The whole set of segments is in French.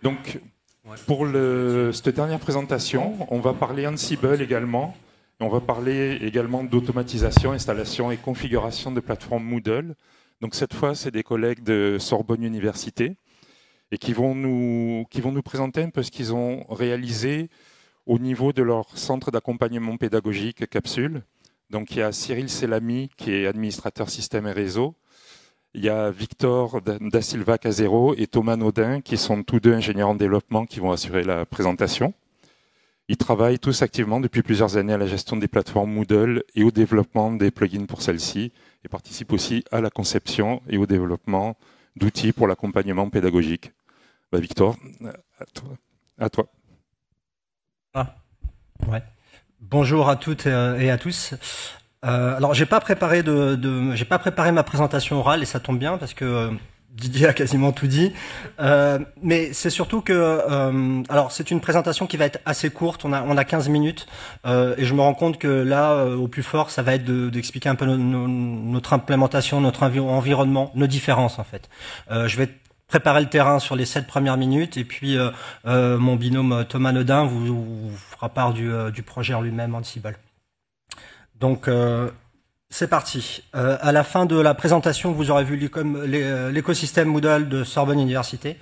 Donc, pour cette dernière présentation, on va parler Ansible également. On va parler également d'automatisation, installation et configuration de plateformes Moodle. Donc cette fois, c'est des collègues de Sorbonne Université et qui vont nous présenter un peu ce qu'ils ont réalisé au niveau de leur centre d'accompagnement pédagogique Capsule. Donc il y a Cyril Selami qui est administrateur système et réseau. Il y a Victor da Silva Casero et Thomas Naudin qui sont tous deux ingénieurs en développement qui vont assurer la présentation. Ils travaillent tous activement depuis plusieurs années à la gestion des plateformes Moodle et au développement des plugins pour celles-ci et participent aussi à la conception et au développement d'outils pour l'accompagnement pédagogique. Victor, à toi. Ah, ouais. Bonjour à toutes et à tous. Alors j'ai pas préparé ma présentation orale et ça tombe bien parce que Didier a quasiment tout dit, mais c'est surtout que alors c'est une présentation qui va être assez courte, on a 15 minutes et je me rends compte que là au plus fort ça va être d'expliquer un peu notre implémentation, notre environnement, nos différences en fait. Je vais préparer le terrain sur les 7 premières minutes et puis mon binôme Thomas Naudin vous fera part du projet en lui-même Ansible. Donc c'est parti. À la fin de la présentation, vous aurez vu l'écosystème Moodle de Sorbonne Université,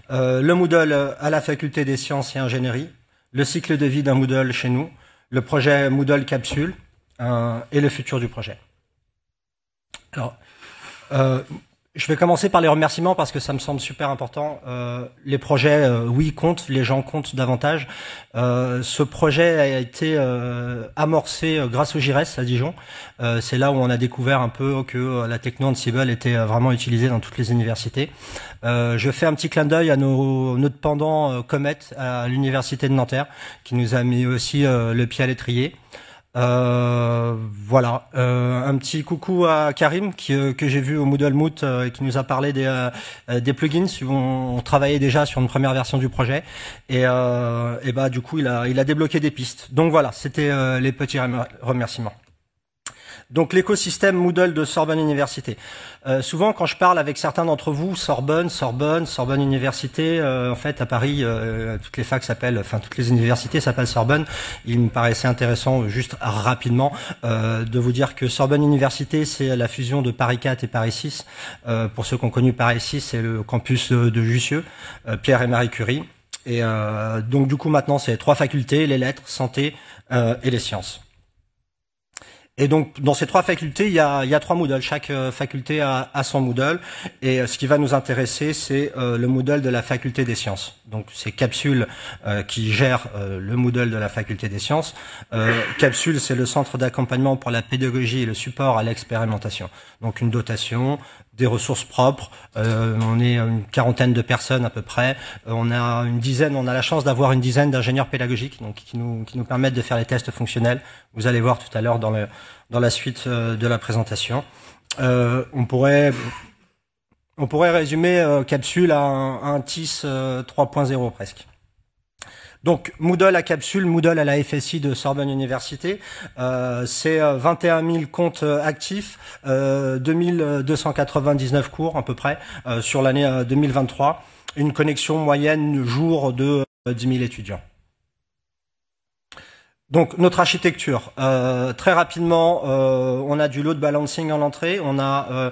le Moodle à la faculté des sciences et ingénierie, le cycle de vie d'un Moodle chez nous, le projet Moodle Capsule et le futur du projet. Alors, je vais commencer par les remerciements parce que ça me semble super important. Les projets, oui, comptent, les gens comptent davantage. Ce projet a été amorcé grâce au GIRES à Dijon. C'est là où on a découvert un peu que la techno Ansible était vraiment utilisée dans toutes les universités. Je fais un petit clin d'œil à notre pendant Comet à l'université de Nanterre qui nous a mis aussi le pied à l'étrier. Voilà, un petit coucou à Karim que j'ai vu au Moodle Moot qui nous a parlé des plugins. On travaillait déjà sur une première version du projet et bah du coup il a débloqué des pistes. Donc voilà, c'était les petits remerciements. Donc l'écosystème Moodle de Sorbonne Université. Souvent quand je parle avec certains d'entre vous, Sorbonne Université, en fait à Paris, toutes les facs s'appellent, enfin toutes les universités s'appellent Sorbonne. Il me paraissait intéressant, juste rapidement, de vous dire que Sorbonne Université, c'est la fusion de Paris 4 et Paris 6. Pour ceux qui ont connu Paris 6, c'est le campus de Jussieu, Pierre et Marie Curie. Et donc du coup maintenant c'est 3 facultés, les lettres, santé et les sciences. Et donc, dans ces 3 facultés, il y a 3 Moodle. Chaque faculté a son Moodle. Et ce qui va nous intéresser, c'est le Moodle de la faculté des sciences. Donc, c'est Capsule qui gère le Moodle de la faculté des sciences. Capsule, c'est le centre d'accompagnement pour la pédagogie et le support à l'expérimentation. Donc, une dotation, des ressources propres. On est une quarantaine de personnes à peu près. On a la chance d'avoir une dizaine d'ingénieurs pédagogiques donc qui nous permettent de faire les tests fonctionnels. Vous allez voir tout à l'heure dans la suite de la présentation. On pourrait résumer Capsule à un TIS 3.0 presque. Donc Moodle à Capsule, Moodle à la FSI de Sorbonne Université, c'est 21 000 comptes actifs, 2299 cours à peu près sur l'année 2023, une connexion moyenne jour de 10 000 étudiants. Donc notre architecture, très rapidement, on a du load balancing en entrée, on a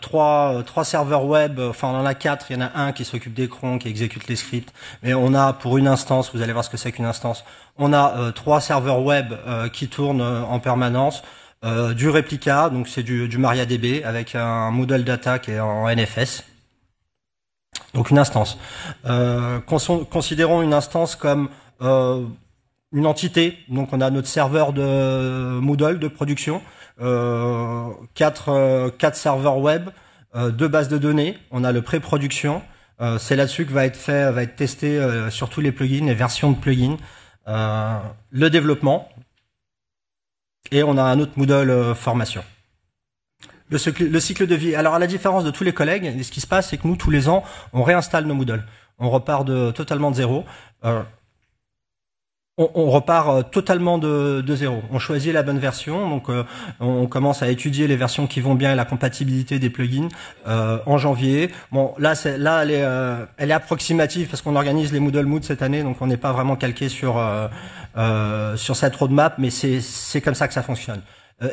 3 serveurs web, enfin on en a 4, il y en a un qui s'occupe des crons, qui exécute les scripts, mais on a pour une instance, vous allez voir ce que c'est qu'une instance, on a 3 serveurs web qui tournent en permanence, du réplica, donc c'est du MariaDB avec un Moodle Data qui est en NFS. Donc une instance. Considérons une instance comme une entité, donc on a notre serveur de Moodle de production, 4 serveurs web, 2 bases de données, on a le pré-production, c'est là-dessus que va être testé sur tous les plugins, les versions de plugins, le développement, et on a un autre Moodle formation. Le cycle de vie. Alors à la différence de tous les collègues, ce qui se passe, c'est que nous tous les ans, on réinstalle nos Moodle, on repart totalement de zéro. on repart totalement de zéro. On choisit la bonne version, donc on commence à étudier les versions qui vont bien et la compatibilité des plugins en janvier. Bon, là elle est approximative parce qu'on organise les Moodle Mood cette année, donc on n'est pas vraiment calqué sur cette roadmap, mais c'est comme ça que ça fonctionne.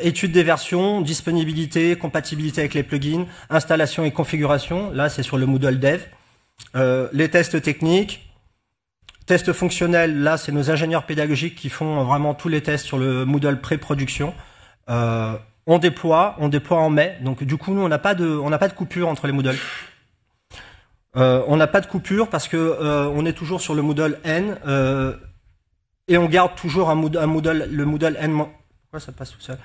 Étude des versions, disponibilité, compatibilité avec les plugins, installation et configuration. Là, c'est sur le Moodle Dev. Les tests techniques. Tests fonctionnels, là, c'est nos ingénieurs pédagogiques qui font vraiment tous les tests sur le Moodle pré-production. On déploie en mai. Donc, du coup, nous, on n'a pas de coupure entre les Moodle. On n'a pas de coupure parce que on est toujours sur le Moodle N et on garde toujours le Moodle N. Pourquoi ça passe tout seul?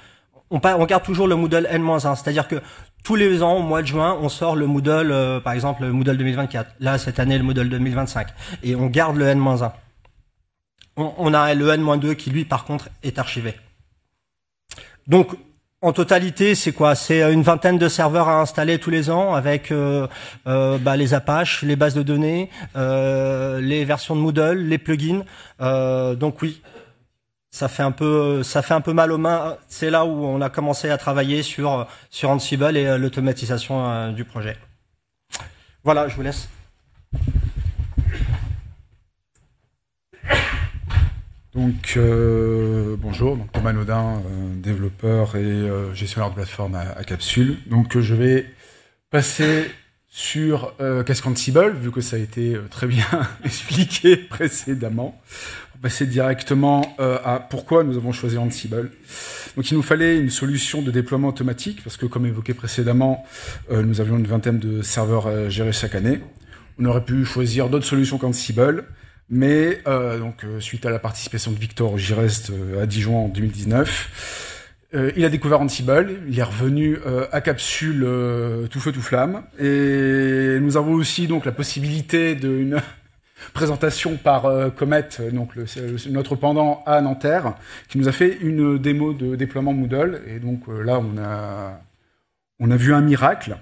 On garde toujours le Moodle N-1, c'est-à-dire que tous les ans, au mois de juin, on sort le Moodle, par exemple, le Moodle 2024. Là, cette année, le Moodle 2025. Et on garde le N-1. On a le N-2 qui, lui, par contre, est archivé. Donc, en totalité, c'est quoi? C'est une vingtaine de serveurs à installer tous les ans avec les Apache, les bases de données, les versions de Moodle, les plugins. Donc oui. Ça fait un peu mal aux mains. C'est là où on a commencé à travailler sur Ansible et l'automatisation du projet. Voilà, je vous laisse. Donc bonjour, donc Thomas Naudin, développeur et gestionnaire de plateforme à Capsule. Donc je vais passer sur qu'est-ce qu'Ansible, vu que ça a été très bien expliqué précédemment. On va passer directement à pourquoi nous avons choisi Ansible. Donc il nous fallait une solution de déploiement automatique, parce que comme évoqué précédemment, nous avions une vingtaine de serveurs à gérer chaque année. On aurait pu choisir d'autres solutions qu'Ansible, mais suite à la participation de Victor au JREST à Dijon en 2019, il a découvert Ansible, il est revenu à Capsule tout feu tout flamme, et nous avons aussi donc la possibilité d'une présentation par Comet, donc notre pendant à Nanterre, qui nous a fait une démo de déploiement Moodle, et donc là on a vu un miracle.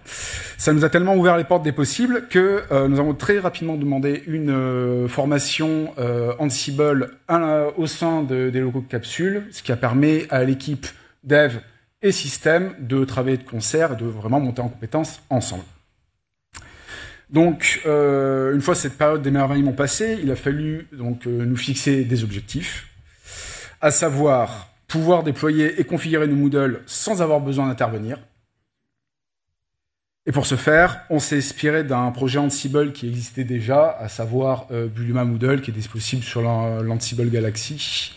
Ça nous a tellement ouvert les portes des possibles que nous avons très rapidement demandé une formation Ansible au sein des locaux de Capsule, ce qui a permis à l'équipe dev et système de travailler de concert et de vraiment monter en compétences ensemble. Donc, une fois cette période d'émerveillement passée, il a fallu donc nous fixer des objectifs, à savoir pouvoir déployer et configurer nos Moodle sans avoir besoin d'intervenir. Et pour ce faire, on s'est inspiré d'un projet Ansible qui existait déjà, à savoir Buluma Moodle, qui est disponible sur l'Ansible Galaxy.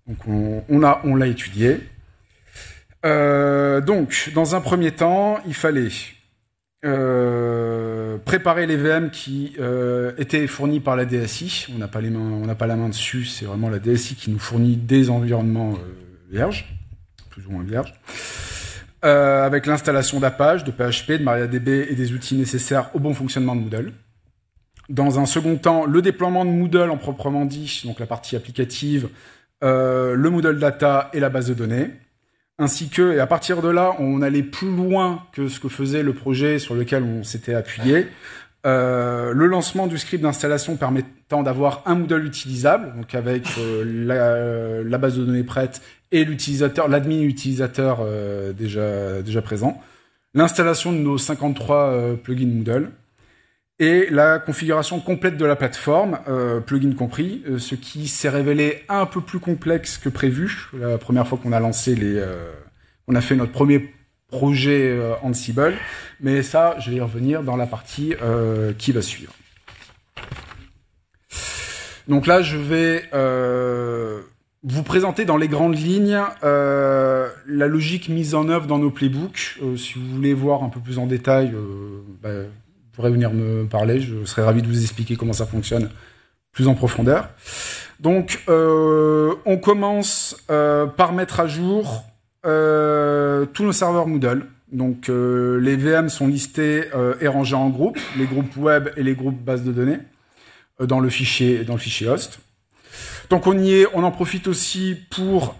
Donc, on l'a étudié. Donc, dans un premier temps, il fallait préparer les VM qui étaient fournis par la DSI. On n'a pas la main dessus, c'est vraiment la DSI qui nous fournit des environnements vierges, plus ou moins vierges, avec l'installation d'Apache, de PHP, de MariaDB et des outils nécessaires au bon fonctionnement de Moodle. Dans un second temps, le déploiement de Moodle en proprement dit, donc la partie applicative, le Moodle Data et la base de données. Ainsi que, et à partir de là, on allait plus loin que ce que faisait le projet sur lequel on s'était appuyé. Le lancement du script d'installation permettant d'avoir un Moodle utilisable, donc avec la base de données prête et l'admin utilisateur déjà présent. L'installation de nos 53 plugins Moodle. Et la configuration complète de la plateforme, plugin compris, ce qui s'est révélé un peu plus complexe que prévu. La première fois qu'on a lancé on a fait notre premier projet Ansible, mais ça, je vais y revenir dans la partie qui va suivre. Donc là, je vais vous présenter dans les grandes lignes la logique mise en œuvre dans nos playbooks. Si vous voulez voir un peu plus en détail, vous pourrez venir me parler, je serais ravi de vous expliquer comment ça fonctionne plus en profondeur. Donc, on commence par mettre à jour tous nos serveurs Moodle. Donc, les VM sont listés et rangés en groupes, les groupes web et les groupes bases de données, dans le fichier host. Donc, on y est, on en profite aussi pour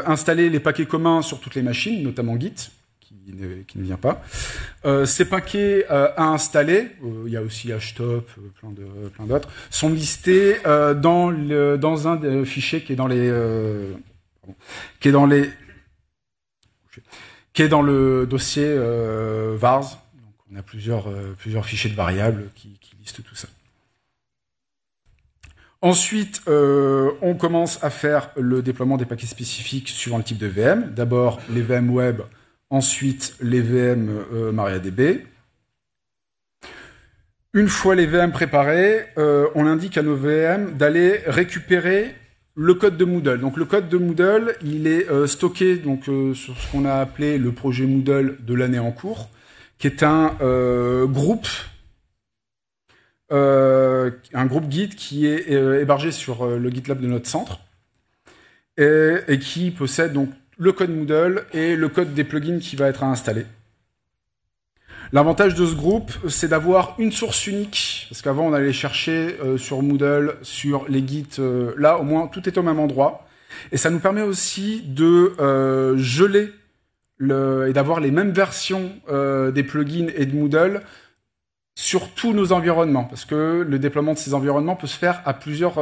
installer les paquets communs sur toutes les machines, notamment Git, qui ne vient pas. Ces paquets à installer, il y a aussi HTOP, plein d'autres, sont listés dans un fichier qui est dans le dossier vars. Donc on a plusieurs fichiers de variables qui listent tout ça. Ensuite, on commence à faire le déploiement des paquets spécifiques suivant le type de VM. D'abord les VM web, ensuite les VM MariaDB. Une fois les VM préparés, on indique à nos VM d'aller récupérer le code de Moodle. Donc le code de Moodle, il est stocké donc sur ce qu'on a appelé le projet Moodle de l'année en cours, qui est un groupe guide qui est hébergé sur le GitLab de notre centre et qui possède donc le code Moodle et le code des plugins qui va être installé. L'avantage de ce groupe, c'est d'avoir une source unique, parce qu'avant on allait chercher sur Moodle, sur les Git, là au moins tout est au même endroit, et ça nous permet aussi de geler et d'avoir les mêmes versions des plugins et de Moodle sur tous nos environnements, parce que le déploiement de ces environnements peut se faire à plusieurs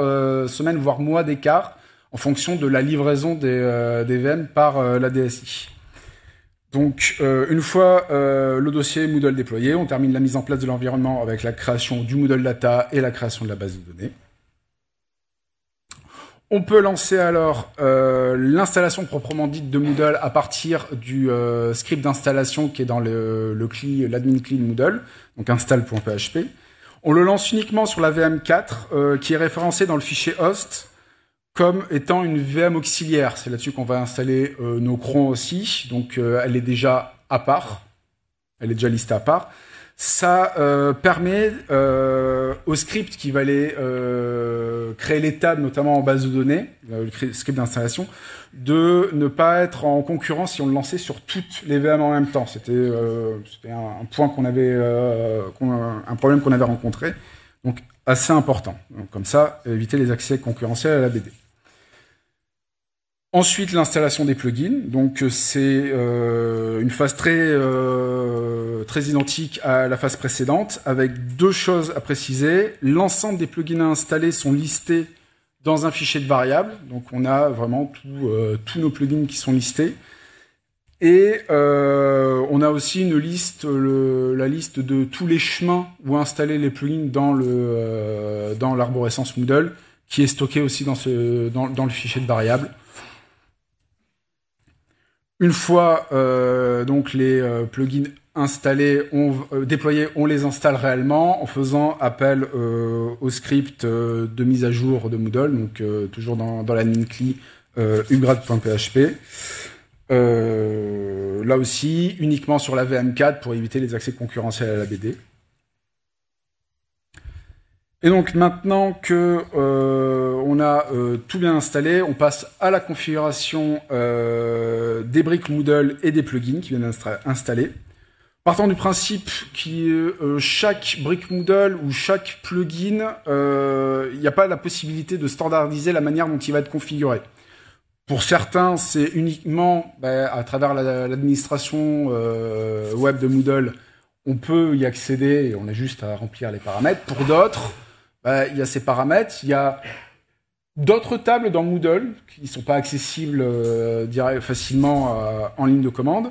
semaines, voire mois d'écart, en fonction de la livraison des VM par la DSI. Donc, une fois le dossier Moodle déployé, on termine la mise en place de l'environnement avec la création du Moodle Data et la création de la base de données. On peut lancer alors l'installation proprement dite de Moodle à partir du script d'installation qui est dans l'admin clean Moodle, donc install.php. On le lance uniquement sur la VM4 qui est référencée dans le fichier host comme étant une VM auxiliaire. C'est là-dessus qu'on va installer nos crons aussi, donc elle est déjà à part, elle est déjà listée à part. Ça permet au script qui va aller créer les tables, notamment en base de données, le script d'installation, de ne pas être en concurrence si on le lançait sur toutes les VM en même temps. C'était un point un problème qu'on avait rencontré, donc assez important. Donc, comme ça, éviter les accès concurrentiels à la BD. Ensuite, l'installation des plugins. Donc, c'est une phase très identique à la phase précédente, avec deux choses à préciser. L'ensemble des plugins à installer sont listés dans un fichier de variables. Donc, on a vraiment tous nos plugins qui sont listés. Et on a aussi une liste, la liste de tous les chemins où installer les plugins dans l'arborescence Moodle, qui est stockée aussi dans le fichier de variables. Une fois donc les plugins installés, déployés, on les installe réellement en faisant appel au script de mise à jour de Moodle, donc toujours dans l'admin cli upgrade.php. Là aussi, uniquement sur la VM4 pour éviter les accès concurrentiels à la BD. Et donc maintenant que on a tout bien installé, on passe à la configuration des briques Moodle et des plugins qui viennent d'être installés. Partant du principe que chaque brique Moodle ou chaque plugin, il n'y a pas la possibilité de standardiser la manière dont il va être configuré. Pour certains, c'est uniquement à travers l'administration web de Moodle, on peut y accéder et on a juste à remplir les paramètres. Pour d'autres, il y a ces paramètres, il y a d'autres tables dans Moodle qui ne sont pas accessibles facilement en ligne de commande,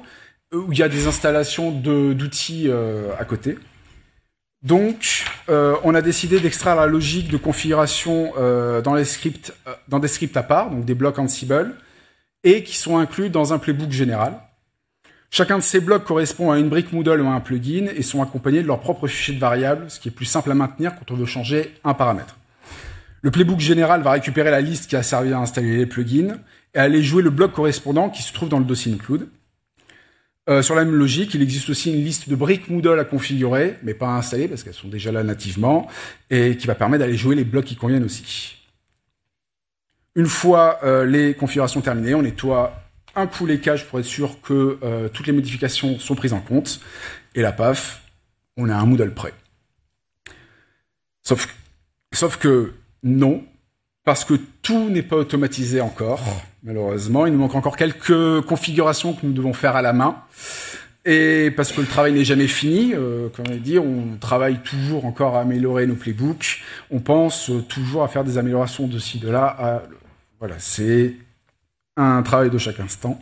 où il y a des installations d'outils à côté. Donc, on a décidé d'extraire la logique de configuration dans des scripts à part, donc des blocs Ansible, et qui sont inclus dans un playbook général. Chacun de ces blocs correspond à une brique Moodle ou à un plugin et sont accompagnés de leur propre fichier de variables, ce qui est plus simple à maintenir quand on veut changer un paramètre. Le playbook général va récupérer la liste qui a servi à installer les plugins et aller jouer le bloc correspondant qui se trouve dans le dossier include. Sur la même logique, il existe aussi une liste de briques Moodle à configurer, mais pas à installer parce qu'elles sont déjà là nativement, et qui va permettre d'aller jouer les blocs qui conviennent aussi. Une fois les configurations terminées, on nettoie un coup les caches pour être sûr que toutes les modifications sont prises en compte, et là, paf, on a un Moodle prêt. Sauf que non, parce que tout n'est pas automatisé encore, malheureusement. Il nous manque encore quelques configurations que nous devons faire à la main. Et parce que le travail n'est jamais fini, comme on a dit, on travaille toujours encore à améliorer nos playbooks. On pense toujours à faire des améliorations de ci, de là. Voilà, c'est un travail de chaque instant.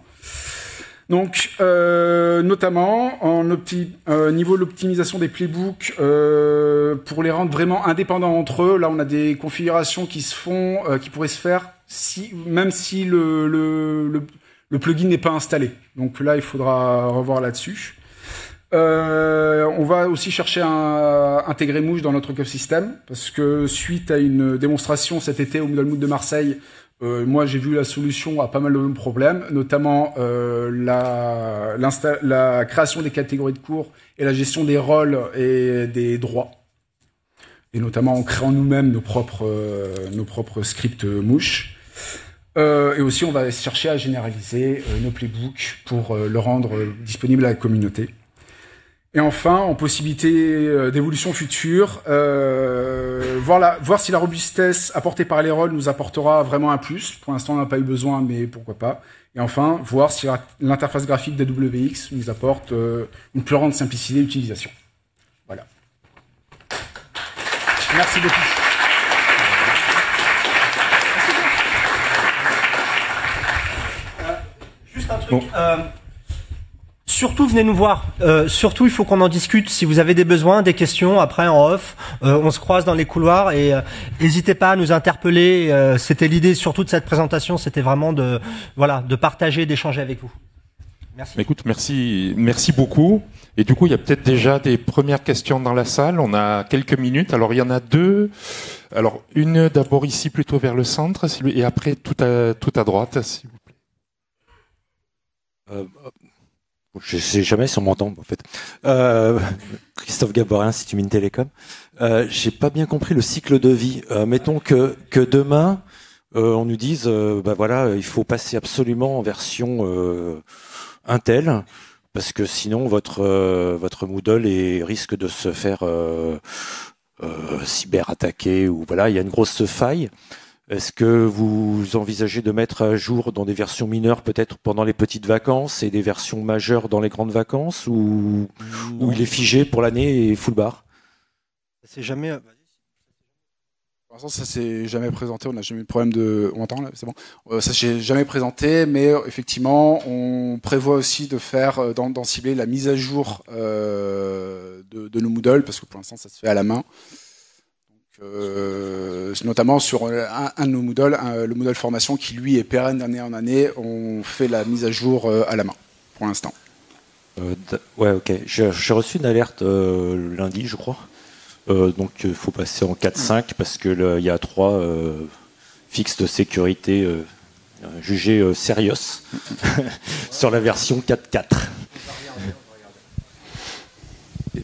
Donc, notamment, niveau de l'optimisation des playbooks, pour les rendre vraiment indépendants entre eux, là, on a des configurations qui se font, qui pourraient se faire même si le plugin n'est pas installé. Donc là, il faudra revoir là-dessus. On va aussi chercher à intégrer Mouche dans notre écosystème, parce que suite à une démonstration cet été au Moodle Mood de Marseille, moi, j'ai vu la solution à pas mal de problèmes, notamment la création des catégories de cours et la gestion des rôles et des droits. Et notamment en créant nous-mêmes nos propres scripts Mouche. Et aussi, on va chercher à généraliser nos playbooks pour le rendre disponible à la communauté. Et enfin, en possibilité d'évolution future, voir si la robustesse apportée par les rôles nous apportera vraiment un plus. Pour l'instant, on n'a pas eu besoin, mais pourquoi pas. Et enfin, voir si l'interface graphique d'AWX nous apporte une plus grande simplicité d'utilisation. Voilà. Merci beaucoup. Juste un truc. Surtout, venez nous voir. Surtout, il faut qu'on en discute. Si vous avez des besoins, des questions, après en off, on se croise dans les couloirs et n'hésitez pas à nous interpeller. C'était l'idée surtout de cette présentation, c'était vraiment de partager, d'échanger avec vous. Merci. Écoute, merci beaucoup. Et du coup, il y a peut-être déjà des premières questions dans la salle. On a quelques minutes. Alors, il y en a deux. Alors, une d'abord ici, plutôt vers le centre, et après tout à droite, s'il vous plaît. Je sais jamais si on m'entend en fait. Christophe Gaborin, Institut Mines Télécom. J'ai pas bien compris le cycle de vie. Mettons que demain on nous dise voilà, il faut passer absolument en version Intel parce que sinon votre Moodle risque de se faire cyberattaquer ou voilà, il y a une grosse faille. Est-ce que vous envisagez de mettre à jour dans des versions mineures peut-être pendant les petites vacances et des versions majeures dans les grandes vacances ou il est figé pour l'année et full bar? C'est jamais. Pour l'instant, ça s'est jamais présenté. On n'a jamais eu de problème de. On entend là, c'est bon. Ça s'est jamais présenté, mais effectivement, on prévoit aussi de faire d'en cibler la mise à jour de nos Moodle parce que pour l'instant, ça se fait à la main. Notamment sur un de nos Moodle, le Moodle formation qui lui est pérenne d'année en année, on fait la mise à jour à la main pour l'instant. Ouais, ok. J'ai reçu une alerte lundi, je crois. Donc il faut passer en 4.5 parce que il y a 3 fixes de sécurité jugés sérieux sur la version 4.4.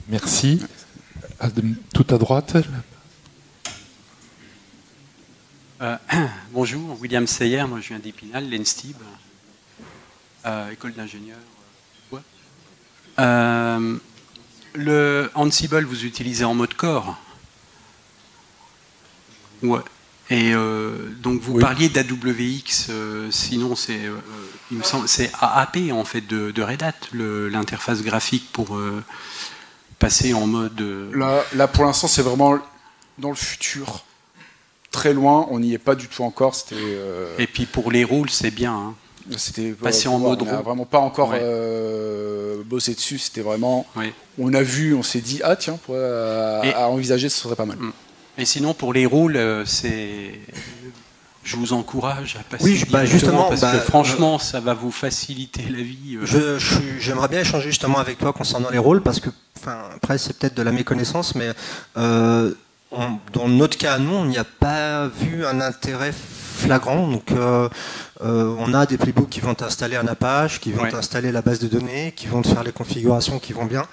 Merci. Tout à droite. Bonjour, William Seyer, moi je viens d'Épinal, l'ENSTIB, école d'ingénieurs. Le Ansible, vous utilisez en mode core. Ouais. Et donc vous parliez d'AWX, sinon c'est, il me semble, c'est AAP en fait de Red Hat, l'interface graphique pour passer en mode. Là pour l'instant c'est vraiment dans le futur. Très loin, on n'y est pas du tout encore. Et puis pour les rôles, c'est bien. Hein. C'était passer en mode rôle. On n'a vraiment pas encore bossé dessus. C'était vraiment. On a vu, on s'est dit tiens, à envisager, ce serait pas mal. Et sinon pour les rôles, c'est. Je vous encourage à passer. Oui, justement, parce que franchement, ça va vous faciliter la vie. J'aimerais bien échanger justement avec toi concernant les rôles parce que, après c'est peut-être de la méconnaissance, mais dans notre cas, nous, on n'y a pas vu un intérêt flagrant. Donc, on a des playbooks qui vont t'installer un Apache, qui vont t'installer la base de données, qui vont te faire les configurations qui vont bien.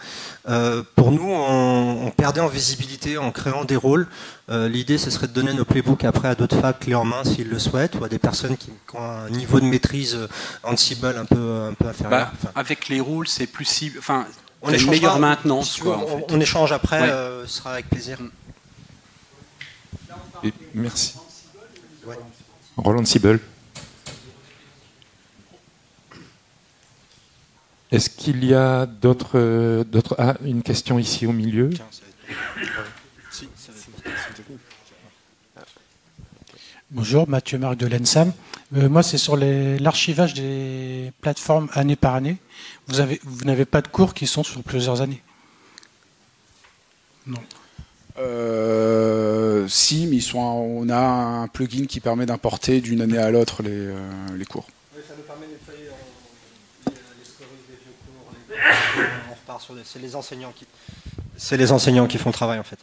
Pour nous, on perdait en visibilité en créant des rôles. L'idée, ce serait de donner nos playbooks après à d'autres facs clés en main s'ils le souhaitent, ou à des personnes qui ont un niveau de maîtrise Ansible un peu inférieur. Avec les rôles, c'est plus cible. Enfin, on a une meilleure maintenance. On échange après, ce sera avec plaisir. Et merci. Roland Ansible. Est-ce qu'il y a d'autres... Ah, une question ici au milieu. Bonjour, Mathieu Marc de l'ENSAM. Moi, c'est sur l'archivage des plateformes année par année. Vous n'avez pas de cours qui sont sur plusieurs années? Non. Si, mais on a un plugin qui permet d'importer d'une année à l'autre les cours. Oui, ça nous permet de nettoyer les scories des vieux cours. On repart sur c'est les enseignants qui... C'est les enseignants qui font le travail en fait.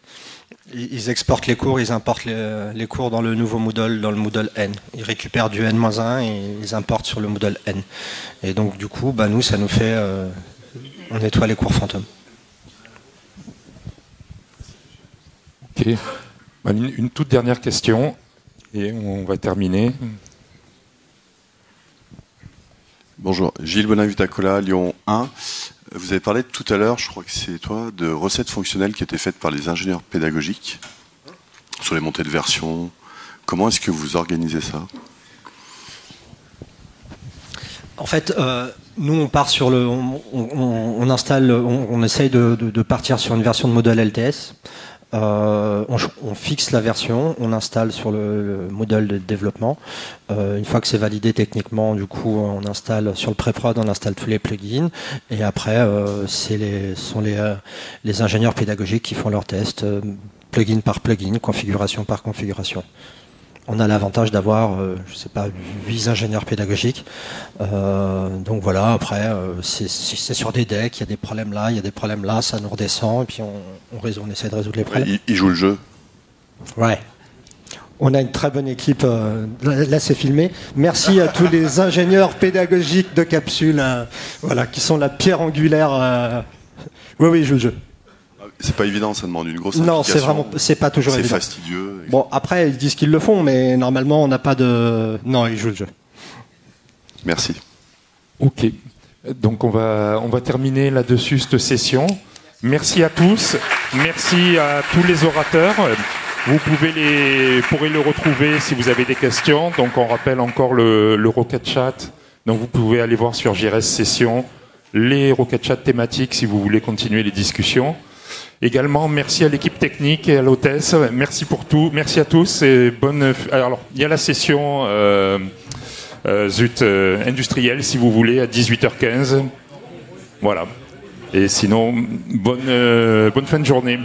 Ils exportent les cours, ils importent les cours dans le nouveau Moodle, dans le Moodle N. Ils récupèrent du N-1 et ils importent sur le Moodle N. Et donc du coup, nous, ça nous fait... on nettoie les cours fantômes. Ok. Une toute dernière question et on va terminer. Bonjour, Gilles Bonin-Vitacola, Lyon 1. Vous avez parlé tout à l'heure, je crois que c'est toi, de recettes fonctionnelles qui étaient faites par les ingénieurs pédagogiques sur les montées de version. Comment est-ce que vous organisez ça? En fait, nous on part sur on installe, on essaye de partir sur une version de Moodle LTS. On fixe la version, on installe sur le modèle de développement. Une fois que c'est validé techniquement, du coup, on installe sur le pré-prod, on installe tous les plugins. Et après, sont les ingénieurs pédagogiques qui font leurs tests, plugin par plugin, configuration par configuration. On a l'avantage d'avoir, 8 ingénieurs pédagogiques. Donc voilà, après, c'est sur des decks, il y a des problèmes là, il y a des problèmes là, ça nous redescend, et puis on essaie de résoudre les problèmes. Ils jouent le jeu. Ouais. On a une très bonne équipe. Là, c'est filmé. Merci à tous les ingénieurs pédagogiques de Capsule, qui sont la pierre angulaire. Oui, ils jouent le jeu. C'est pas évident, ça demande une grosse implication. Non, c'est pas toujours évident. C'est fastidieux. Bon, après, ils disent qu'ils le font, mais normalement, on n'a pas de... Non, ils jouent le jeu. Merci. Ok. Donc, on va terminer là-dessus cette session. Merci à tous. Merci à tous les orateurs. Vous pourrez le retrouver si vous avez des questions. Donc, on rappelle encore le Rocket Chat. Donc, vous pouvez aller voir sur JRS Session les Rocket Chat thématiques si vous voulez continuer les discussions. Également, merci à l'équipe technique et à l'hôtesse. Merci pour tout. Merci à tous et bonne. Alors, il y a la session industrielle, si vous voulez, à 18h15. Voilà. Et sinon, bonne fin de journée.